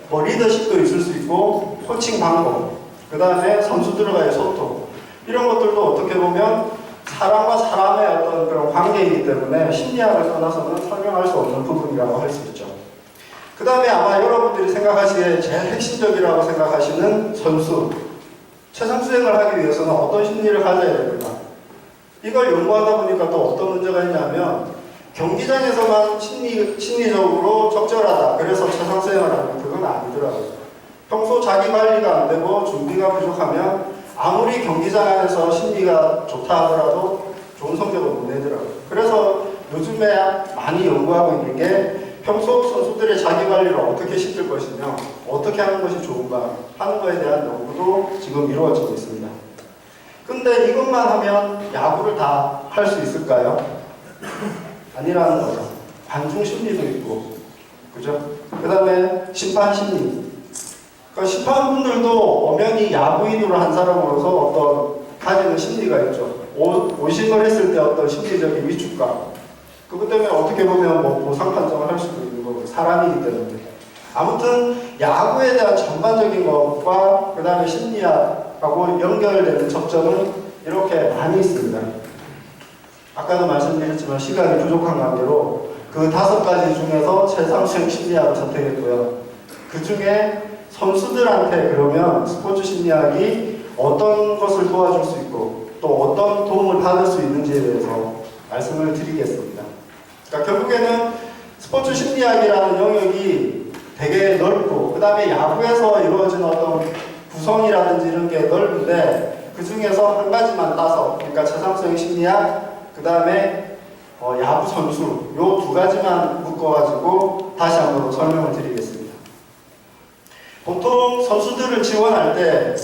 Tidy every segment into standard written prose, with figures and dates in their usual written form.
뭐 리더십도 있을 수 있고 코칭 방법, 그 다음에 선수들과의 소통, 이런 것들도 어떻게 보면 사람과 사람의 어떤 그런 관계이기 때문에 심리학을 떠나서는 설명할 수 없는 부분이라고 할 수 있죠. 그 다음에 아마 여러분들이 생각하시기에 제일 핵심적이라고 생각하시는 선수, 최상 수행을 하기 위해서는 어떤 심리를 가져야 되는가, 이걸 연구하다 보니까 또 어떤 문제가 있냐면 경기장에서만 심리적으로 적절하다, 그래서 최상 수행을 하는, 그건 아니더라고요. 평소 자기 관리가 안 되고 준비가 부족하면 아무리 경기장 안에서 심리가 좋다 하더라도 좋은 성적을 못 내더라고요. 그래서 요즘에 많이 연구하고 있는 게 평소 선수들의 자기 관리를 어떻게 시킬 것이며 어떻게 하는 것이 좋은가 하는 것에 대한 연구도 지금 이루어지고 있습니다. 근데 이것만 하면 야구를 다 할 수 있을까요? 아니라는 거죠. 관중 심리도 있고, 그죠? 그 다음에 심판 심리. 그러니까 심판분들도 엄연히 야구인으로 한 사람으로서 어떤 가지는 심리가 있죠. 오심을 했을 때 어떤 심리적인 위축감. 그것 때문에 어떻게 보면 뭐 보상 판정을 할 수도 있는 거고, 사람이기 때문에. 아무튼 야구에 대한 전반적인 것과 그 다음에 심리학하고 연결되는 접점은 이렇게 많이 있습니다. 아까도 말씀드렸지만 시간이 부족한 관계로 그 5가지 중에서 최상수행 심리학을 선택했고요. 그 중에 선수들한테 그러면 스포츠 심리학이 어떤 것을 도와줄 수 있고 또 어떤 도움을 받을 수 있는지에 대해서 말씀을 드리겠습니다. 그러니까 결국에는 스포츠 심리학이라는 영역이 되게 넓고, 그 다음에 야구에서 이루어지는 어떤 구성이라든지 이런 게 넓은데 그 중에서 한 가지만 따서, 그러니까 최상수행 심리학, 그 다음에 야구 선수, 요 2가지만 묶어가지고 다시 한번 설명을 드리겠습니다. 보통 선수들을 지원할 때,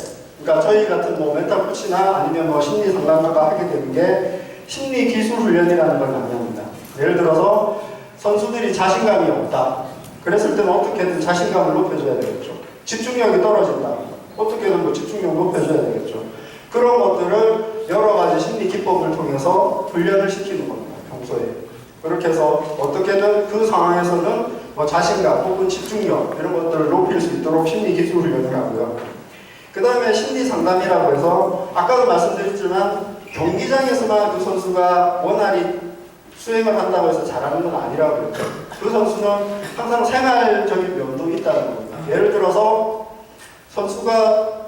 그러니까 저희 같은 뭐 멘탈 코치나 아니면 뭐 심리 상담가가 하게 되는 게 심리 기술 훈련이라는 걸 많이 합니다. 예를 들어서 선수들이 자신감이 없다. 그랬을 때는 어떻게든 자신감을 높여줘야 되겠죠. 집중력이 떨어진다. 어떻게든 뭐 집중력 높여줘야 되겠죠. 그런 것들을 여러 가지 심리 기법을 통해서 훈련을 시키는 겁니다. 평소에. 그렇게 해서 어떻게든 그 상황에서는 뭐 자신감 혹은 집중력 이런 것들을 높일 수 있도록 심리 기술 훈련을 하고요. 그 다음에 심리 상담이라고 해서 아까도 말씀드렸지만 경기장에서만 그 선수가 원활히 수행을 한다고 해서 잘하는 건 아니라고 했죠. 그 선수는 항상 생활적인 면도 있다는 겁니다. 예를 들어서 선수가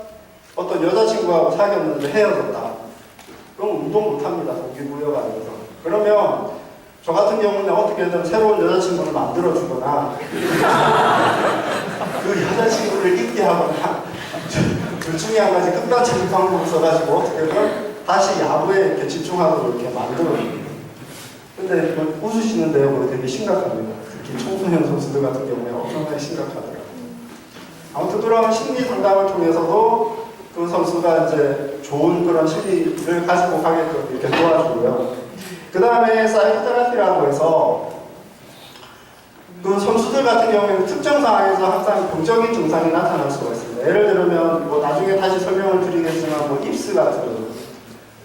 어떤 여자친구하고 사귀었는데 헤어졌다. 그럼 운동 못합니다. 동기부여가 안 돼서. 그러면 저 같은 경우는 어떻게든 새로운 여자친구를 만들어주거나 그 여자친구를 잊게 하거나 둘 중에 한 가지 극단적인 방법을 써가지고 어떻게든 다시 야구에 이렇게 집중하도록 이렇게 만들어줍니다. 근데 웃으시는데요, 그거 되게 심각합니다. 특히 청소년 선수들 같은 경우에 엄청나게 심각하더라고요. 아무튼 그런 심리 상담을 통해서도 그 선수가 이제 좋은 그런 심리를 가지고 가게끔 이렇게 도와주고요. 그 다음에 사이코테라피라고 해서 그 선수들 같은 경우에는 특정 상황에서 항상 병적인 증상이 나타날 수가 있습니다. 예를 들면 뭐 나중에 다시 설명을 드리겠지만 뭐 입스 같은,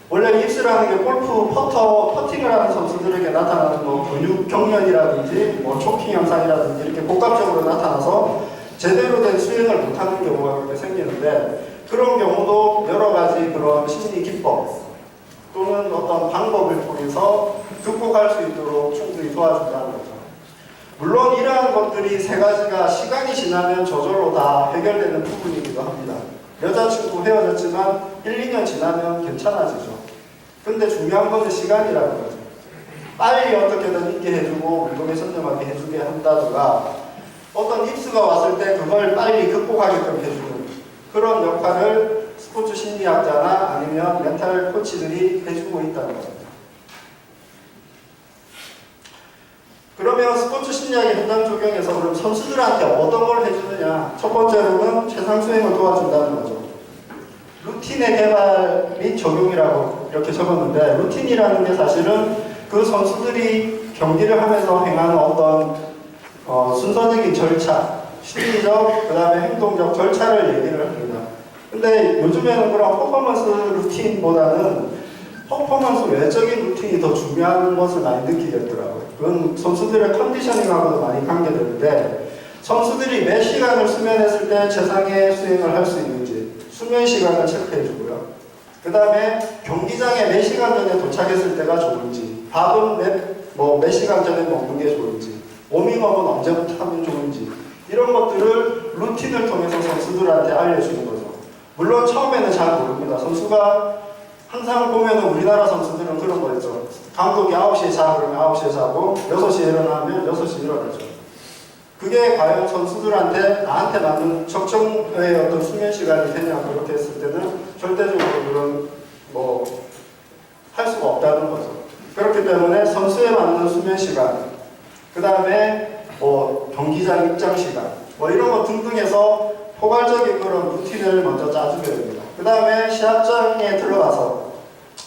원래 입스라는 게 골프 퍼팅을 하는 선수들에게 나타나는 뭐 근육 경련이라든지 뭐 초킹 현상이라든지 이렇게 복합적으로 나타나서 제대로 된 수행을 못하는 경우가 그렇게 생기는데, 그런 경우도 여러 가지 그런 심리 기법 또는 어떤 방법을 통해서 극복할 수 있도록 충분히 도와준다는 거죠. 물론 이러한 것들이 3가지가 시간이 지나면 저절로 다 해결되는 부분이기도 합니다. 여자친구 헤어졌지만 1, 2년 지나면 괜찮아지죠. 근데 중요한 것은 시간이라는 거죠. 빨리 어떻게든 있게 해주고 운동에 선점하게 해주게 한다든가, 어떤 입수가 왔을 때 그걸 빨리 극복하게끔 해주는 그런 역할을 스포츠 심리학자나 아니면 멘탈 코치들이 해주고 있다는 겁니다. 그러면 스포츠 심리학의 현장 적용에서 그럼 선수들한테 어떤 걸 해주느냐? 첫 번째로는 최상 수행을 도와준다는 거죠. 루틴의 개발 및 적용이라고 이렇게 적었는데, 루틴이라는 게 사실은 그 선수들이 경기를 하면서 행하는 어떤 순서적인 절차, 심리적, 그 다음에 행동적 절차를 얘기를 합니다. 근데 요즘에는 그런 퍼포먼스 루틴보다는 퍼포먼스 외적인 루틴이 더 중요한 것을 많이 느끼겠더라고요. 그건 선수들의 컨디셔닝하고도 많이 관계되는데, 선수들이 몇 시간을 수면했을 때 최상의 수행을 할 수 있는지 수면 시간을 체크해 주고요. 그 다음에 경기장에 몇 시간 전에 도착했을 때가 좋은지, 밥은 몇 시간 전에 먹는 게 좋은지, 워밍업은 언제부터 하면 좋은지, 이런 것들을 루틴을 통해서 선수들한테 알려주는 거죠. 물론 처음에는 잘 모릅니다. 선수가 항상 보면 우리나라 선수들은 그런 거 있죠. 감독이 9시에 자 그러면 9시에 자고 6시에 일어나면 6시에 일어나죠. 그게 과연 선수들한테 나한테 맞는 적정의 어떤 수면 시간이 되냐 그렇게 했을 때는 절대적으로 그런 할 수가 없다는 거죠. 그렇기 때문에 선수에 맞는 수면 시간, 그 다음에 경기장 입장 시간, 이런 거 등등해서 포괄적인 그런 루틴을 먼저 짜주게 됩니다. 그 다음에 시합장에 들어가서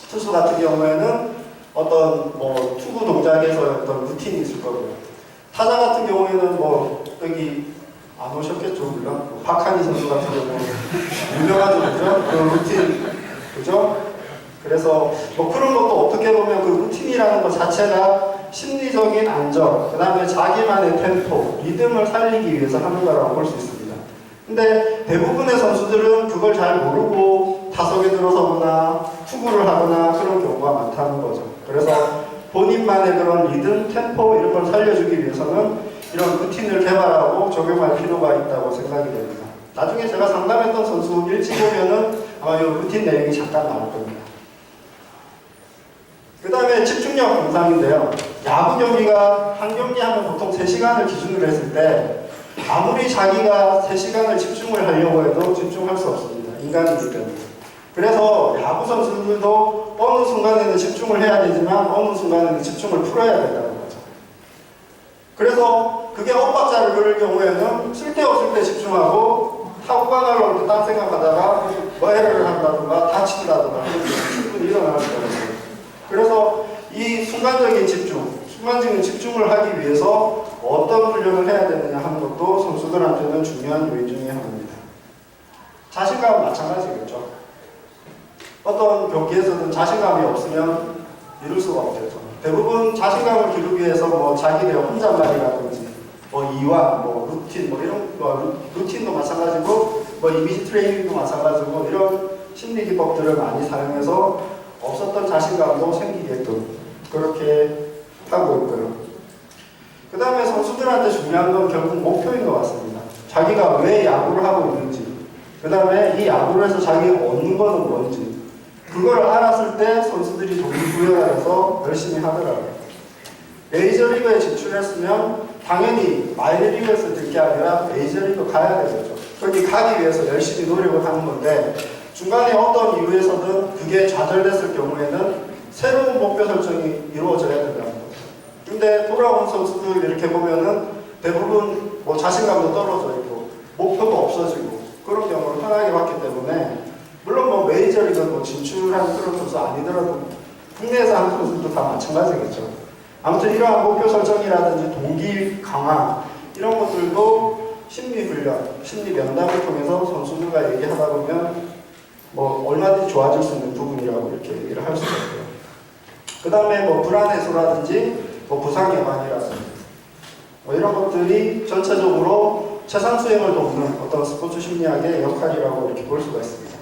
투수 같은 경우에는 어떤 투구 동작에서 어떤 루틴이 있을 거고요. 타자 같은 경우에는 여기 안 오셨겠죠, 물론. 박한희 선수 같은 경우는 유명하죠, 그죠? 그 루틴, 그죠? 그래서 그런 것도 어떻게 보면 그 루틴이라는 것 자체가 심리적인 안정, 그 다음에 자기만의 템포, 리듬을 살리기 위해서 하는 거라고 볼 수 있습니다. 근데 대부분의 선수들은 그걸 잘 모르고 타석에 들어서거나 투구를 하거나 그런 경우가 많다는 거죠. 그래서 본인만의 그런 리듬, 템포 이런 걸 살려주기 위해서는 이런 루틴을 개발하고 적용할 필요가 있다고 생각이 됩니다. 나중에 제가 상담했던 선수 일찍 보면은 아마 이 루틴 내용이 잠깐 나올 겁니다. 그 다음에 집중력 향상인데요. 야구 경기가 한 경기 하면 보통 3시간을 기준으로 했을 때 아무리 자기가 3시간을 집중을 하려고 해도 집중할 수 없습니다. 인간이기 때문에. 그래서 야구 선수들도 어느 순간에는 집중을 해야 되지만 어느 순간에는 집중을 풀어야 된다는 거죠. 그래서 그게 엇박자를 그릴 경우에는 쓸데없을 때 집중하고 타구가 날아올 때 딴 생각하다가 에러를 한다든가 다친다든가 그런 게 충분히 일어나는 거죠. 그래서 이 순간적인 집중, 순간적인 집중을 하기 위해서 어떤 훈련을 해야 되느냐 하는 것도 선수들한테는 중요한 요인 중에 하나입니다. 자신감은 마찬가지겠죠. 어떤 경기에서는 자신감이 없으면 이룰 수가 없겠죠. 대부분 자신감을 기르기 위해서 자기의 혼잣말이라든지 이완, 루틴, 이런 루틴도 마찬가지고 이미지 트레이닝도 마찬가지고 이런 심리 기법들을 많이 사용해서 없었던 자신감도 생기게끔 그렇게 하고 있고요. 그 다음에 선수들한테 중요한 건 결국 목표인 것 같습니다. 자기가 왜 야구를 하고 있는지, 그 다음에 이 야구를 해서 자기가 얻는 거는 뭔지, 그걸 알았을 때 선수들이 동기부여해서 열심히 하더라고요. 메이저리그에 진출했으면 당연히 마이너리그에서 될 게 아니라 메이저리그 가야 되겠죠. 거기 가기 위해서 열심히 노력을 하는 건데 중간에 어떤 이유에서든 그게 좌절됐을 경우에는 새로운 목표 설정이 이루어져야 된다는 거죠. 근데 돌아온 선수들 이렇게 보면은 대부분 자신감도 떨어져 있고 목표도 없어지고 그런 경우를 흔하게 봤기 때문에 물론 메이저리그 진출한 그런 선수 아니더라도 국내에서 하는 선수도 다 마찬가지겠죠. 아무튼 이러한 목표 설정이라든지 동기 강화 이런 것들도 심리 훈련, 심리 면담을 통해서 선수들과 얘기하다 보면 얼마든지 좋아질 수 있는 부분이라고 이렇게 얘기를 할 수가 있고요. 그 다음에 불안 해소라든지 부상 예방이라든지 이런 것들이 전체적으로 최상 수행을 돕는 어떤 스포츠 심리학의 역할이라고 이렇게 볼 수가 있습니다.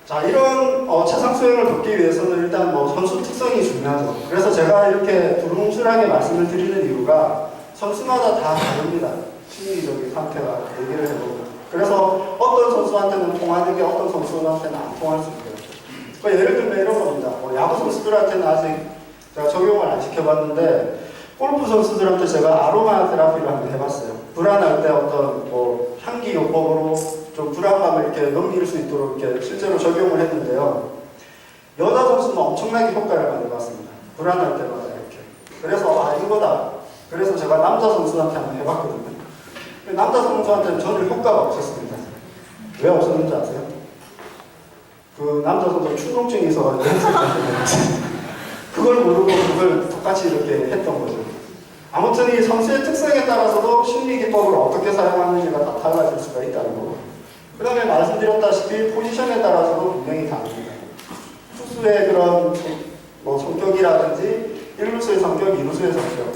자, 이런 최상 수행을 돕기 위해서는 일단 선수 특성이 중요하죠. 그래서 제가 이렇게 두루뭉술하게 말씀을 드리는 이유가 선수마다 다 다릅니다. 심리적인 상태가 얘기를 해보면. 그래서 어떤 선수한테는 통하는 게 어떤 선수한테는 안 통할 수 있고요. 예를 들면 이런 겁니다. 야구 선수들한테는 아직 제가 적용을 안 시켜봤는데 골프 선수들한테 제가 아로마 테라피를 한번 해봤어요. 불안할 때 어떤 향기 요법으로 좀 불안감을 이렇게 넘길 수 있도록 이렇게 실제로 적용을 했는데요. 여자 선수는 엄청나게 효과를 많이 봤습니다. 불안할 때마다 이렇게. 그래서 이거다. 그래서 제가 남자 선수한테 한번 해봤거든요. 남자 선수한테는 전혀 효과가 없었습니다. 왜 없었는지 아세요? 그 남자 선수 충동증이 있어가지고 그걸 모르고 그걸 똑같이 이렇게 했던 거죠. 아무튼 이 선수의 특성에 따라서도 심리 기법을 어떻게 사용하는지가 다 달라질 수가 있다는 거고. 그 다음에 말씀드렸다시피 포지션에 따라서도 분명히 다릅니다. 투수의 그런 성격이라든지 1루수의 성격, 2루수의 성격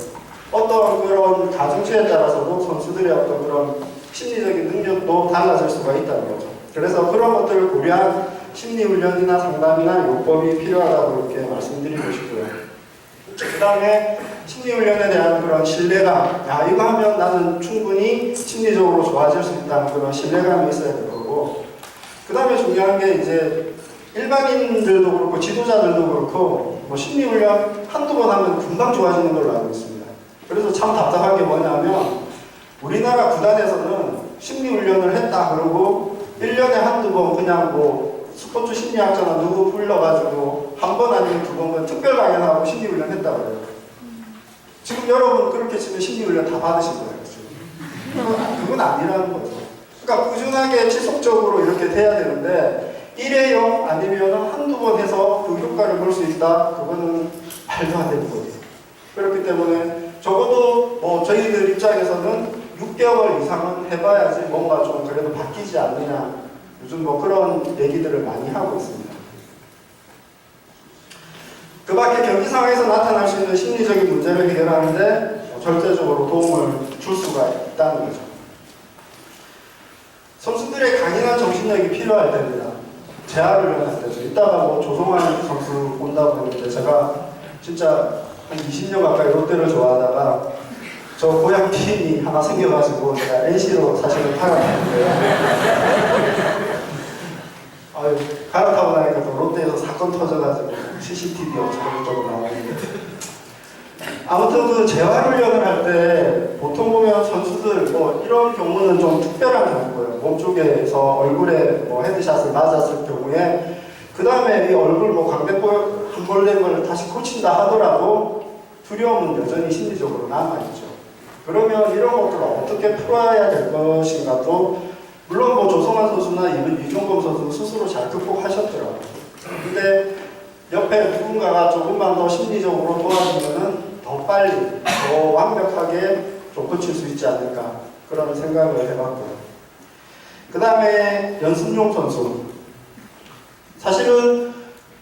어떤 그런 가중치에 따라서도 선수들의 어떤 그런 심리적인 능력도 달라질 수가 있다는 거죠. 그래서 그런 것들을 고려한 심리훈련이나 상담이나 요법이 필요하다고 이렇게 말씀드리고 싶고요. 그 다음에 심리훈련에 대한 그런 신뢰감, 야, 이거 하면 나는 충분히 심리적으로 좋아질 수 있다는 그런 신뢰감이 있어야 될 거고, 그 다음에 중요한 게 이제 일반인들도 그렇고 지도자들도 그렇고 뭐 심리훈련 한두 번 하면 금방 좋아지는 걸로 알고 있습니다. 그래서 참 답답한 게 뭐냐면 우리나라 구단에서는 심리훈련을 했다 그러고 1년에 한두 번 그냥 뭐 스포츠 심리학자나 누구 불러가지고 한 번 아니면 두 번 특별 강연하고 심리훈련 했다고 그래요. 지금 여러분 그렇게 치면 심리훈련 다 받으신 거예요. 그건 아니라는 거죠. 그러니까 꾸준하게 지속적으로 이렇게 돼야 되는데 일회용 아니면 한두 번 해서 그 효과를 볼 수 있다? 그거는 말도 안 되는 거죠. 그렇기 때문에 적어도 뭐 저희들 입장에서는 6개월 이상은 해봐야지 뭔가 좀 그래도 바뀌지 않느냐, 요즘 뭐 그런 얘기들을 많이 하고 있습니다. 그 밖에 경기 상황에서 나타날 수 있는 심리적인 문제를 해결하는데 절대적으로 도움을 줄 수가 있다는 거죠. 선수들의 강인한 정신력이 필요할 때입니다. 재활을 할 때죠. 이따가 뭐 조성환 선수 온다고 했는데 제가 진짜 한 20년 가까이 롯데를 좋아하다가 저 고향 팀이 하나 생겨가지고 제가 NC로 사실은 갈아탔는데요. 아유, 갈아타고 나니까 또 롯데에서 사건 터져가지고 CCTV 어쩌고저쩌고 나오는데 아무튼 그 재활훈련을 할 때 보통 보면 선수들 뭐 이런 경우는 좀 특별한 경우고요. 몸쪽에서 얼굴에 뭐 헤드샷을 맞았을 경우에 그 다음에 이 얼굴 뭐 광대뼈 함몰된 다시 고친다 하더라도 두려움은 여전히 심리적으로 남아있죠. 그러면 이런 것들을 어떻게 풀어야 될 것인가도 물론 뭐 조성환 선수나 이종범 선수 스스로 잘 극복하셨더라고요. 근데 옆에 누군가가 조금만 더 심리적으로 도와주면은 더 빨리, 더 완벽하게 좀 고칠 수 있지 않을까 그런 생각을 해봤고요. 그 다음에 연습용 선수. 사실은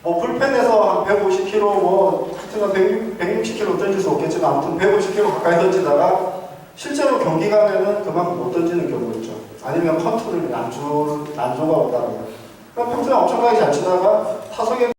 뭐 불펜에서 한 150km, 뭐 하여튼 160km 던질 수 없겠지만 아무튼 150km 가까이 던지다가 실제로 경기 가면은 그만큼 못 던지는 경우 있죠. 아니면 컨트롤이 난조가 오다는 거예요. 평소에 엄청나게 잘 치다가 타석에